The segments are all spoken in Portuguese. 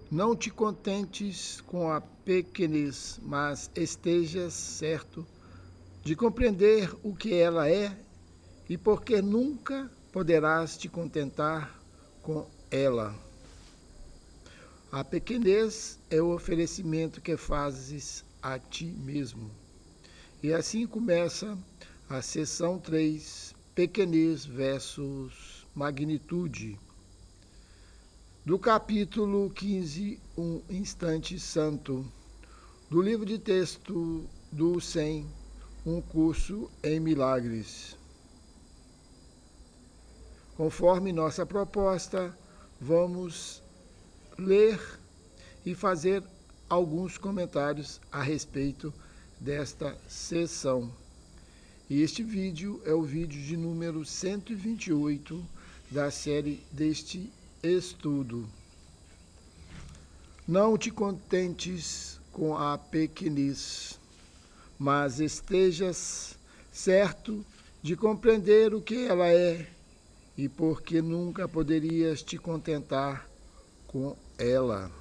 Não te contentes com a pequenez, mas estejas certo de compreender o que ela é e porque nunca poderás te contentar com ela. A pequenez é o oferecimento que fazes a ti mesmo. E assim começa a seção 3, pequenez versus magnitude, do capítulo 15, Um Instante Santo, do livro de texto do 100, Um Curso em Milagres. Conforme nossa proposta, vamos ler e fazer alguns comentários a respeito desta sessão. E este vídeo é o vídeo de número 128 da série deste estudo. Não te contentes com a pequenez, mas estejas certo de compreender o que ela é e porque nunca poderias te contentar com ela.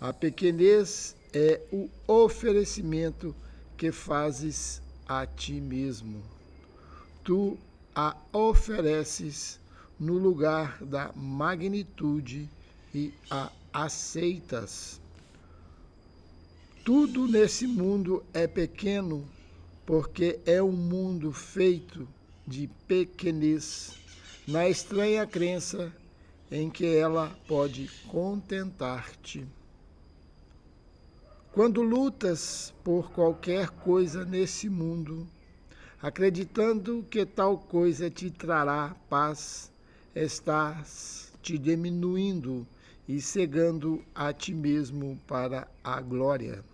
A pequenez é o oferecimento que fazes a ti mesmo. Tu a ofereces no lugar da magnitude e a aceitas. Tudo nesse mundo é pequeno porque é um mundo feito de pequenez, na estranha crença em que ela pode contentar-te. Quando lutas por qualquer coisa nesse mundo, acreditando que tal coisa te trará paz, estás te diminuindo e cegando a ti mesmo para a glória.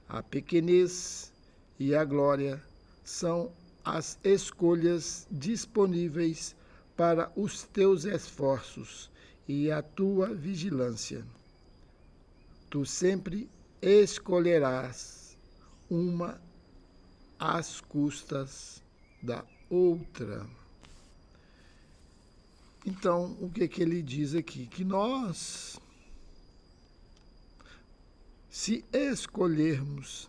A pequenez e a glória são as escolhas disponíveis para os teus esforços e a tua vigilância. Tu sempre escolherás uma às custas da outra. Então, o que ele diz aqui? Que nós, se escolhermos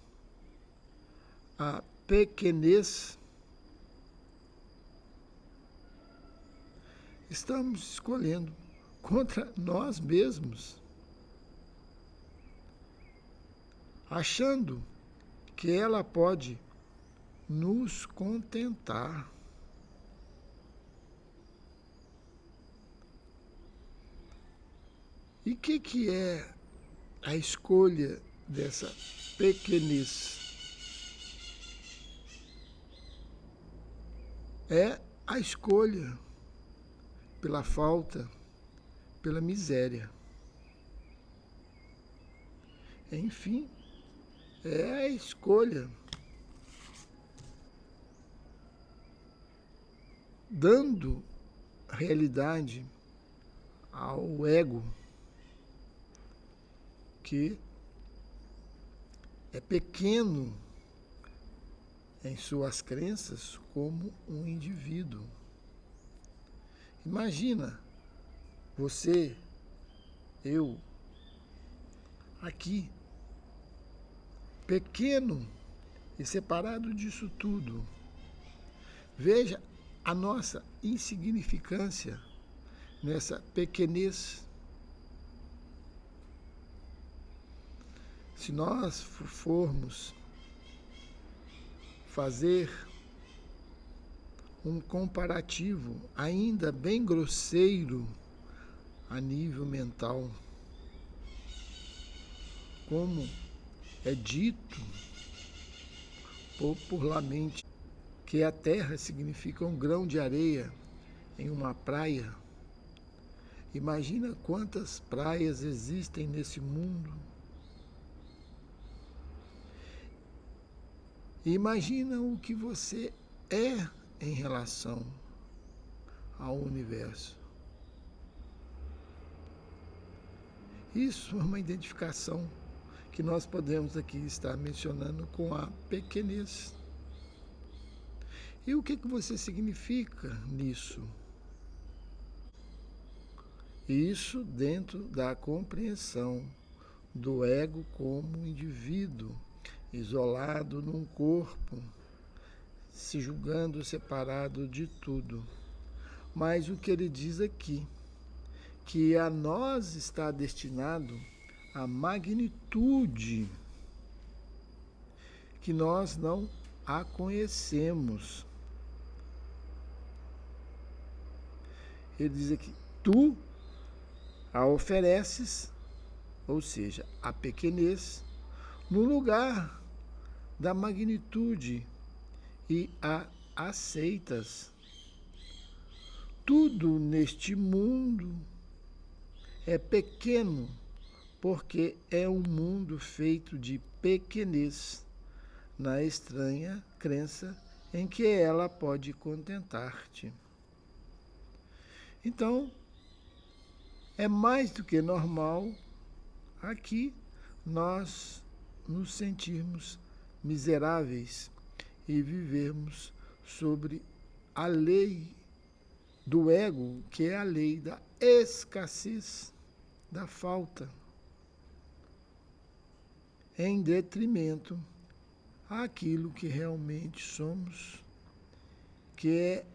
a pequenez, estamos escolhendo contra nós mesmos, achando que ela pode nos contentar. E o que é a escolha dessa pequenez? É a escolha pela falta, pela miséria. Enfim, é a escolha dando realidade ao ego, que é pequeno em suas crenças como um indivíduo. Imagina você, eu, aqui, pequeno e separado disso tudo. Veja a nossa insignificância nessa pequenez. Se nós formos fazer um comparativo ainda bem grosseiro a nível mental, como é dito popularmente que a terra significa um grão de areia em uma praia. Imagina quantas praias existem nesse mundo. Imagina o que você é em relação ao universo. Isso é uma identificação que nós podemos aqui estar mencionando com a pequenez. E o que você significa nisso? Isso dentro da compreensão do ego como indivíduo, isolado num corpo, se julgando separado de tudo. Mas o que ele diz aqui, que a nós está destinado a magnitude que nós não a conhecemos. Ele diz aqui, tu a ofereces, ou seja, a pequenez, no lugar da magnitude e a aceitas. Tudo neste mundo é pequeno, porque é um mundo feito de pequenez, na estranha crença em que ela pode contentar-te. Então, é mais do que normal aqui nós nos sentirmos miseráveis e vivermos sobre a lei do ego, que é a lei da escassez, da falta, em detrimento àquilo que realmente somos, que é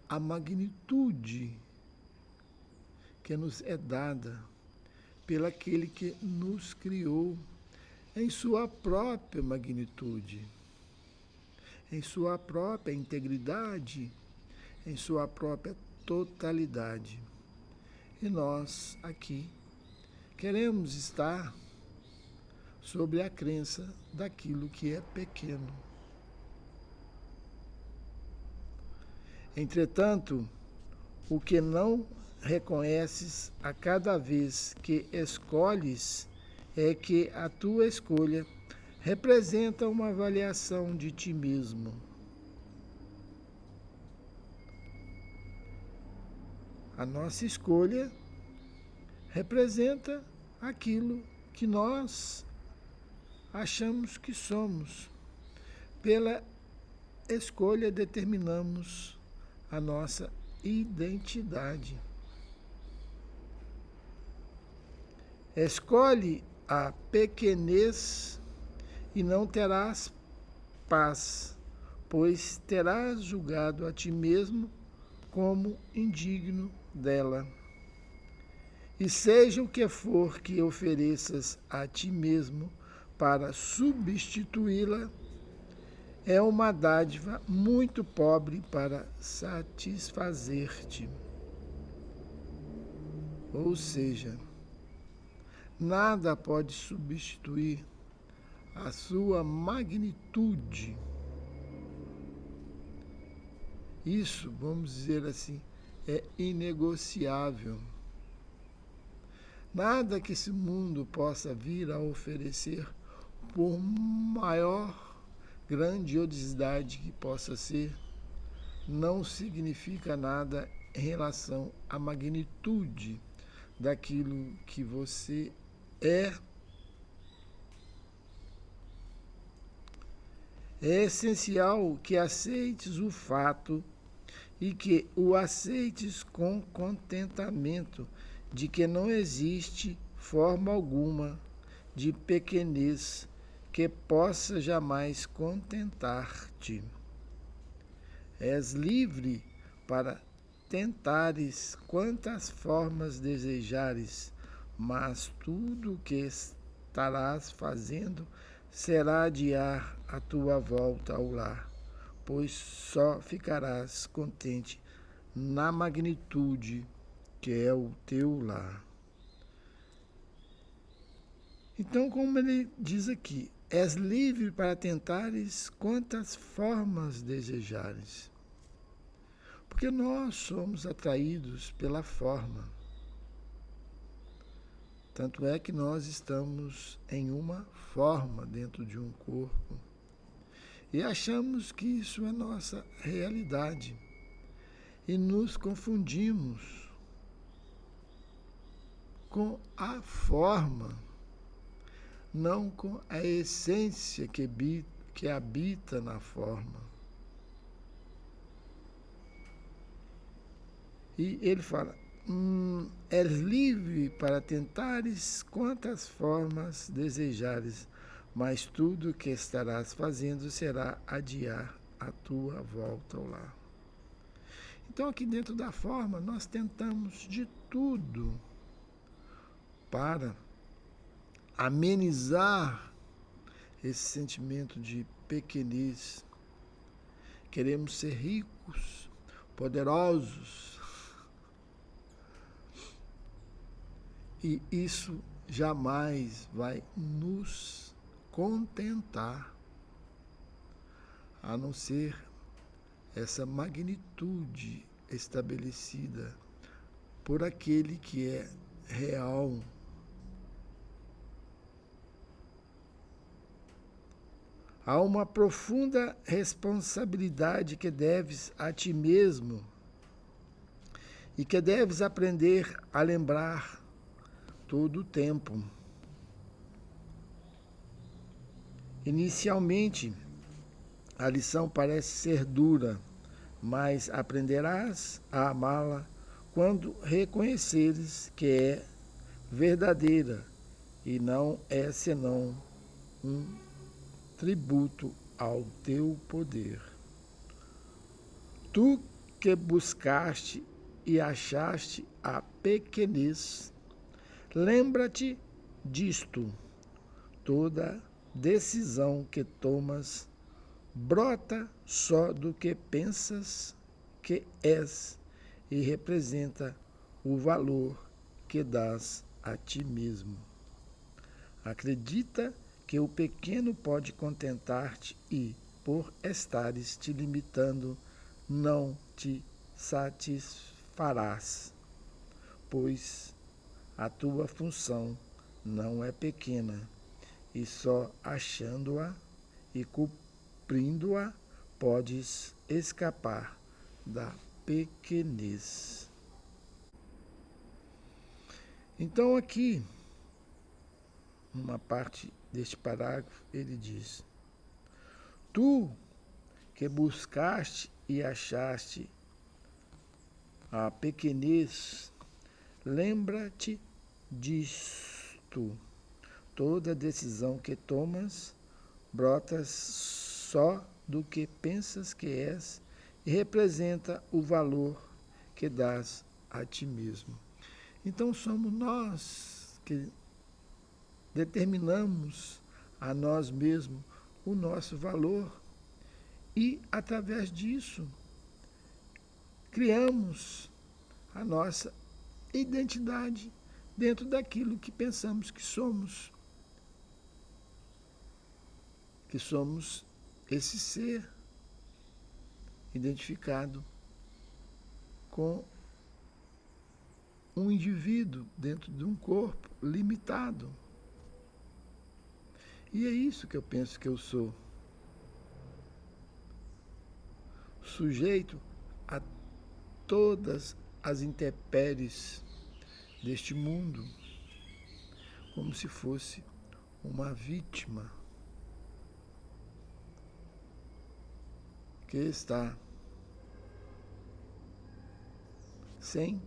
a magnitude que nos é dada pelo aquele que nos criou em sua própria magnitude, em sua própria integridade, em sua própria totalidade. E nós aqui queremos estar sobre a crença daquilo que é pequeno. Entretanto, o que não reconheces a cada vez que escolhes é que a tua escolha representa uma avaliação de ti mesmo. A nossa escolha representa aquilo que nós achamos que somos. Pela escolha determinamos a nossa identidade. Escolhe a pequenez e não terás paz, pois terás julgado a ti mesmo como indigno dela. E seja o que for que ofereças a ti mesmo para substituí-la, é uma dádiva muito pobre para satisfazer-te. Ou seja, nada pode substituir a sua magnitude. Isso, vamos dizer assim, é inegociável. Nada que esse mundo possa vir a oferecer, por maior grandiosidade que possa ser, não significa nada em relação à magnitude daquilo que você é. É essencial que aceites o fato e que o aceites com contentamento de que não existe forma alguma de pequenez que possa jamais contentar-te. És livre para tentares quantas formas desejares, mas tudo o que estarás fazendo será adiar a tua volta ao lar, pois só ficarás contente na magnitude que é o teu lar. Então, como ele diz aqui, és livre para tentares quantas formas desejares. Porque nós somos atraídos pela forma. Tanto é que nós estamos em uma forma dentro de um corpo. E achamos que isso é nossa realidade. E nos confundimos com a forma, não com a essência que habita na forma. E ele fala, és livre para tentares quantas formas desejares, mas tudo que estarás fazendo será adiar a tua volta ao lar. Então, aqui dentro da forma, nós tentamos de tudo para amenizar esse sentimento de pequenez. Queremos ser ricos, poderosos. E isso jamais vai nos contentar, a não ser essa magnitude estabelecida por aquele que é real. Há uma profunda responsabilidade que deves a ti mesmo e que deves aprender a lembrar todo o tempo. Inicialmente, a lição parece ser dura, mas aprenderás a amá-la quando reconheceres que é verdadeira e não é senão um tributo ao teu poder. Tu que buscaste e achaste a pequenez, lembra-te disto: toda decisão que tomas brota só do que pensas que és e representa o valor que dás a ti mesmo. Acredita que o pequeno pode contentar-te e, por estares te limitando, não te satisfarás, pois a tua função não é pequena, e só achando-a e cumprindo-a podes escapar da pequenez. Então aqui, uma parte deste parágrafo, ele diz: tu que buscaste e achaste a pequenez, lembra-te disto: toda decisão que tomas brota só do que pensas que és e representa o valor que dás a ti mesmo. Então somos nós que determinamos a nós mesmos o nosso valor e, através disso, criamos a nossa identidade dentro daquilo que pensamos que somos. Que somos esse ser identificado com um indivíduo dentro de um corpo limitado. E é isso que eu penso que eu sou. Sujeito a todas as intempéries deste mundo, como se fosse uma vítima que está sem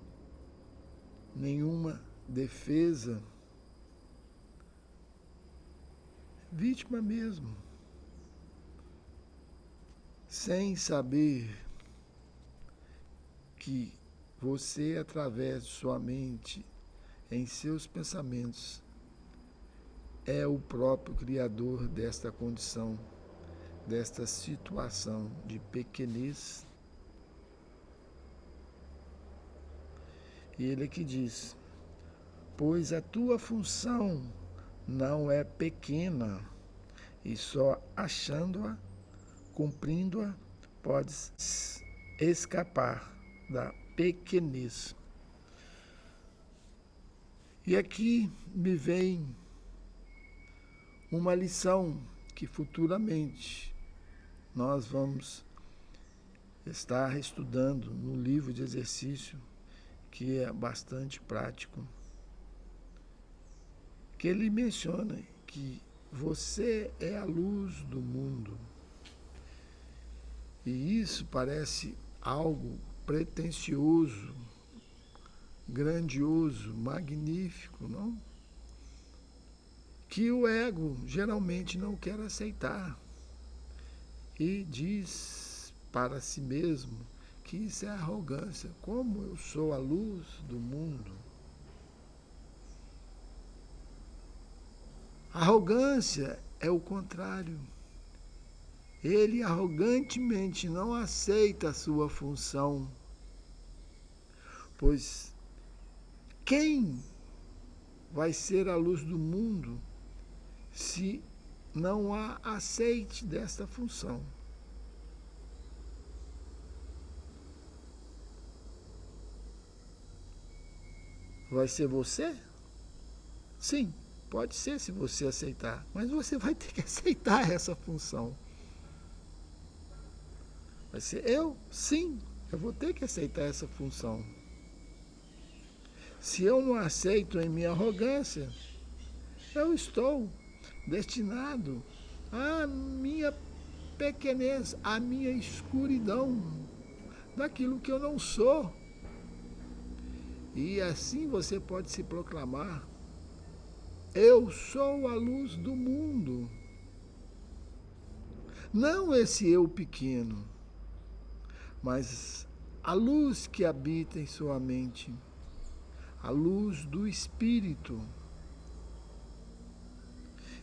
nenhuma defesa, vítima mesmo, sem saber que você, através de sua mente, em seus pensamentos, é o próprio criador desta condição, desta situação de pequenez. E ele que diz: pois a tua função não é pequena, e só achando-a, cumprindo-a, podes escapar da pequenez. E aqui me vem uma lição que futuramente nós vamos estar estudando no livro de exercício, que é bastante prático, que ele menciona que você é a luz do mundo. E isso parece algo pretensioso, grandioso, magnífico, não? Que o ego geralmente não quer aceitar e diz para si mesmo que isso é arrogância. Como eu sou a luz do mundo? Arrogância é o contrário. Ele arrogantemente não aceita a sua função, pois quem vai ser a luz do mundo se não há aceite desta função? Vai ser você? Sim, pode ser se você aceitar, mas você vai ter que aceitar essa função. Vai ser eu? Sim, eu vou ter que aceitar essa função. Se eu não aceito em minha arrogância, eu estou destinado à minha pequenez, à minha escuridão, daquilo que eu não sou. E assim você pode se proclamar: eu sou a luz do mundo. Não esse eu pequeno, mas a luz que habita em sua mente, a luz do Espírito.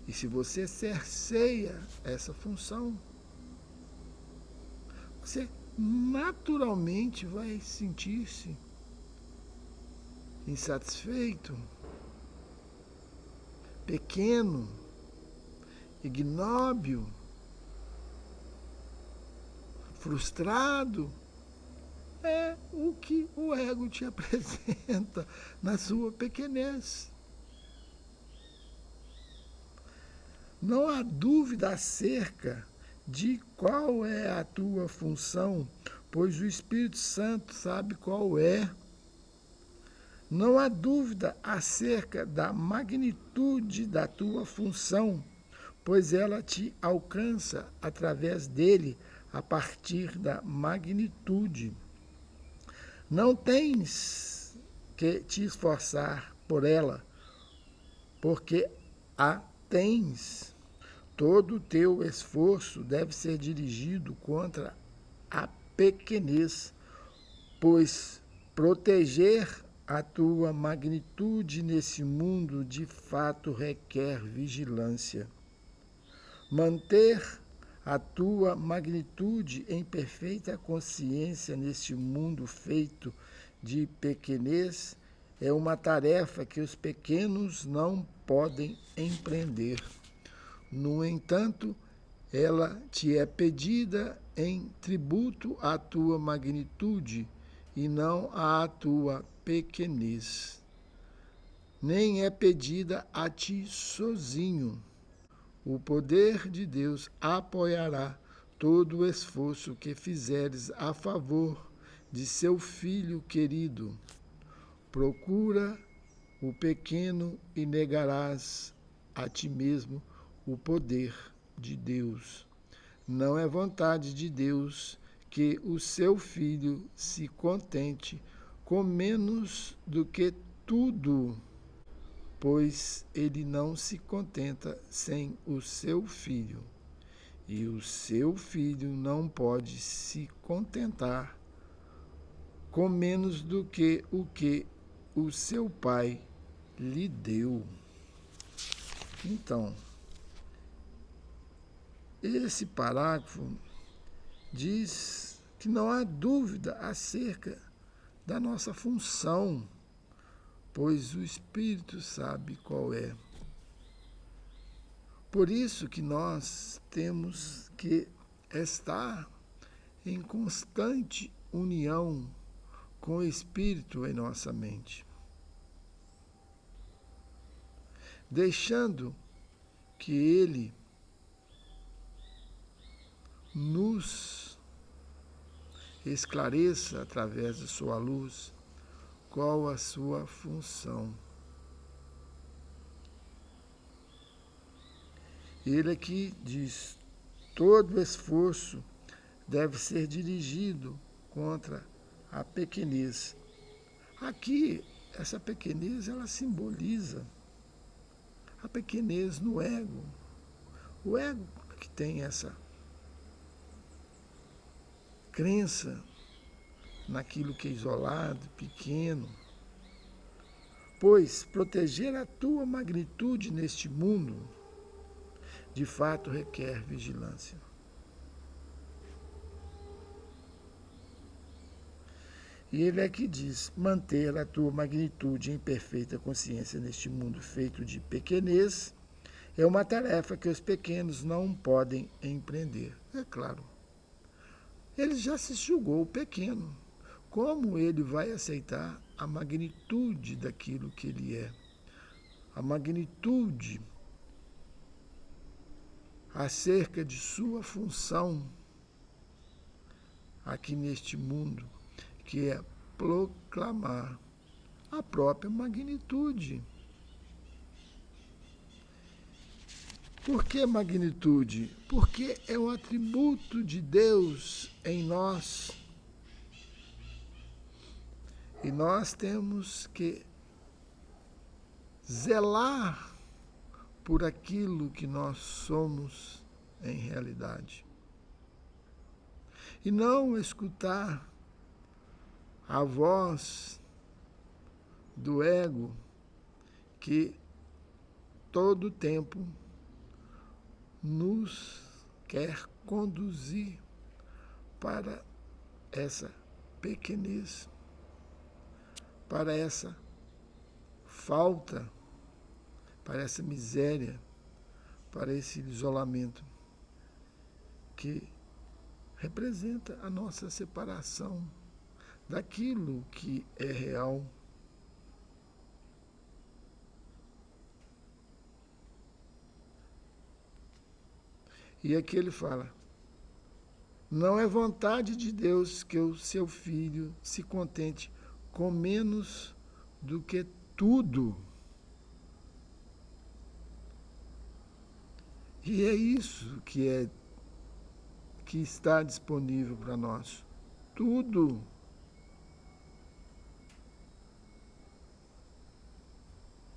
E se você cerceia essa função, você naturalmente vai sentir-se insatisfeito, pequeno, ignóbil, frustrado. É o que o ego te apresenta na sua pequenez. Não há dúvida acerca de qual é a tua função, pois o Espírito Santo sabe qual é. Não há dúvida acerca da magnitude da tua função, pois ela te alcança através dele a partir da magnitude. Não tens que te esforçar por ela, porque a tens. Todo o teu esforço deve ser dirigido contra a pequenez, pois proteger a tua magnitude nesse mundo de fato requer vigilância. Manter a tua magnitude em perfeita consciência neste mundo feito de pequenez é uma tarefa que os pequenos não podem empreender. No entanto, ela te é pedida em tributo à tua magnitude e não à tua pequenez. Nem é pedida a ti sozinho. O poder de Deus apoiará todo o esforço que fizeres a favor de seu filho querido. Procura o pequeno e negarás a ti mesmo o poder de Deus. Não é vontade de Deus que o seu filho se contente com menos do que tudo, pois ele não se contenta sem o seu filho, e o seu filho não pode se contentar com menos do que o seu pai lhe deu. Então, esse parágrafo diz que não há dúvida acerca da nossa função, pois o Espírito sabe qual é. Por isso que nós temos que estar em constante união com o Espírito em nossa mente, deixando que Ele nos esclareça através de sua luz qual a sua função. Ele aqui diz: todo esforço deve ser dirigido contra a pequenez. Aqui essa pequenez, ela simboliza a pequenez no ego. O ego que tem essa crença naquilo que é isolado, pequeno. Pois proteger a tua magnitude neste mundo, de fato, requer vigilância. E ele aqui diz: manter a tua magnitude em perfeita consciência neste mundo feito de pequenez é uma tarefa que os pequenos não podem empreender. É claro, ele já se julgou pequeno. Como ele vai aceitar a magnitude daquilo que ele é? A magnitude acerca de sua função aqui neste mundo, que é proclamar a própria magnitude. Por que magnitude? Porque é um atributo de Deus em nós. E nós temos que zelar por aquilo que nós somos em realidade. E não escutar a voz do ego que todo tempo nos quer conduzir para essa pequenez, para essa falta, para essa miséria, para esse isolamento que representa a nossa separação daquilo que é real. E aqui ele fala: não é vontade de Deus que o seu filho se contente com menos do que tudo. E é isso que está disponível para nós. Tudo.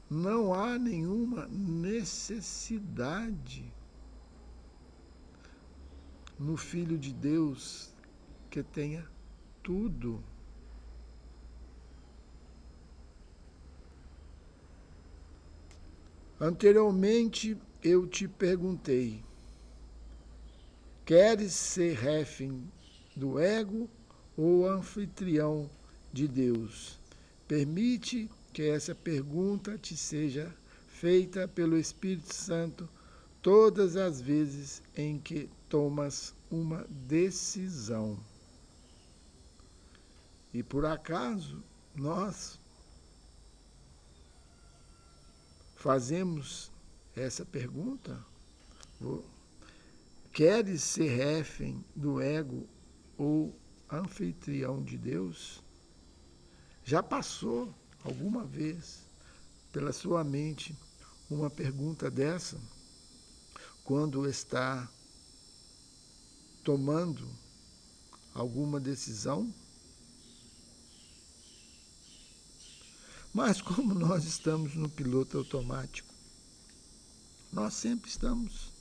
Não há nenhuma necessidade no Filho de Deus que tenha tudo. Anteriormente eu te perguntei: queres ser refém do ego ou anfitrião de Deus? Permite que essa pergunta te seja feita pelo Espírito Santo todas as vezes em que tomas uma decisão. E por acaso nós fazemos essa pergunta? Queres ser refém do ego ou anfitrião de Deus? Já passou alguma vez pela sua mente uma pergunta dessa, quando está tomando alguma decisão? Mas como nós estamos no piloto automático, nós sempre estamos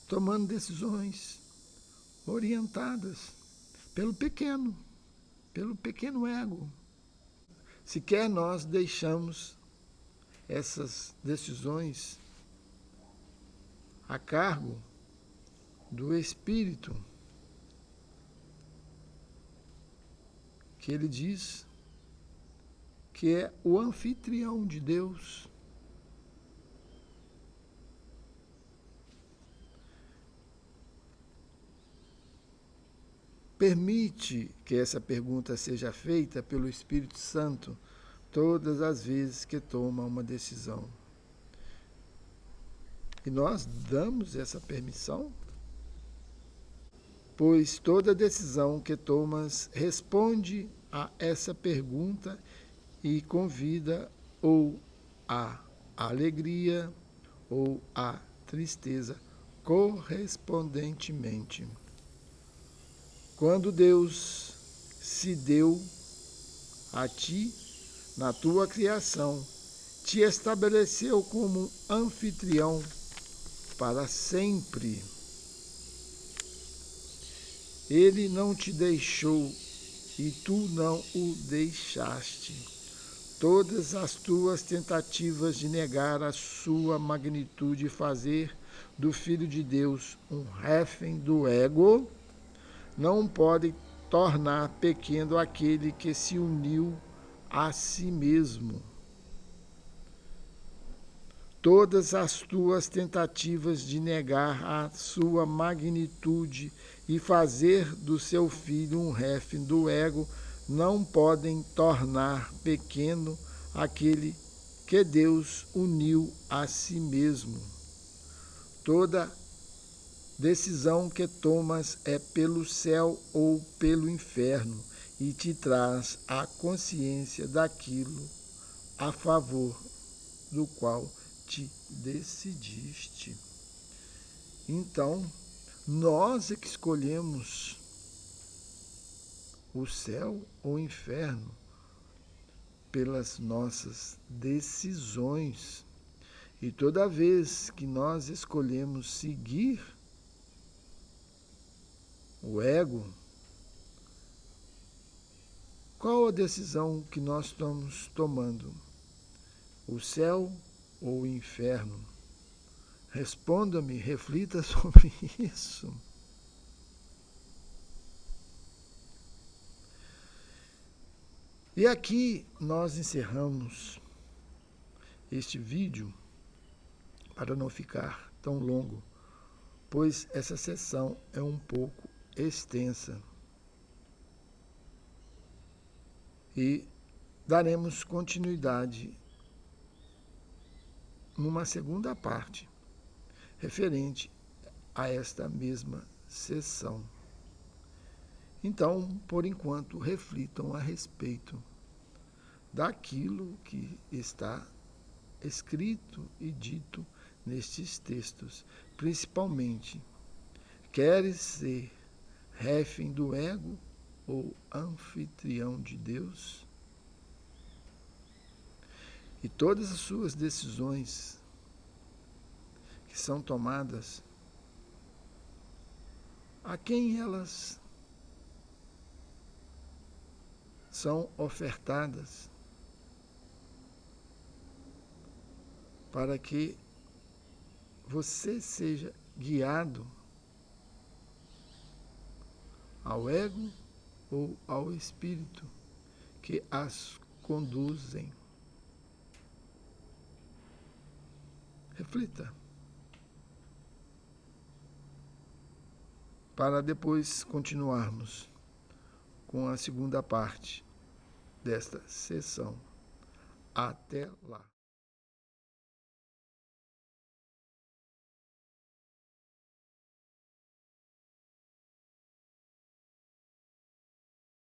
tomando decisões orientadas pelo pequeno ego. Sequer nós deixamos essas decisões a cargo do Espírito, que ele diz que é o anfitrião de Deus. Permite que essa pergunta seja feita pelo Espírito Santo todas as vezes que toma uma decisão. E nós damos essa permissão? Pois toda decisão que tomas responde a essa pergunta e convida ou a alegria ou a tristeza correspondentemente. Quando Deus se deu a ti na tua criação, te estabeleceu como anfitrião para sempre. Ele não te deixou e tu não o deixaste. Todas as tuas tentativas de negar a sua magnitude e fazer do Filho de Deus um refém do ego não podem tornar pequeno aquele que se uniu a si mesmo. Todas as tuas tentativas de negar a sua magnitude e fazer do seu filho um refém do ego não podem tornar pequeno aquele que Deus uniu a si mesmo. Toda decisão que tomas é pelo céu ou pelo inferno e te traz a consciência daquilo a favor do qual te decidiste. Então, nós é que escolhemos o céu ou o inferno pelas nossas decisões. E toda vez que nós escolhemos seguir o ego, qual a decisão que nós estamos tomando? O céu ou o inferno? Responda-me, reflita sobre isso. E aqui nós encerramos este vídeo para não ficar tão longo, pois essa sessão é um pouco extensa. E daremos continuidade numa segunda parte, referente a esta mesma sessão. Então, por enquanto, reflitam a respeito daquilo que está escrito e dito nestes textos, principalmente, queres ser refém do ego ou anfitrião de Deus? E todas as suas decisões que são tomadas, a quem elas são ofertadas para que você seja guiado ao ego ou ao espírito que as conduzem. Reflita, para depois continuarmos com a segunda parte desta sessão. Até lá.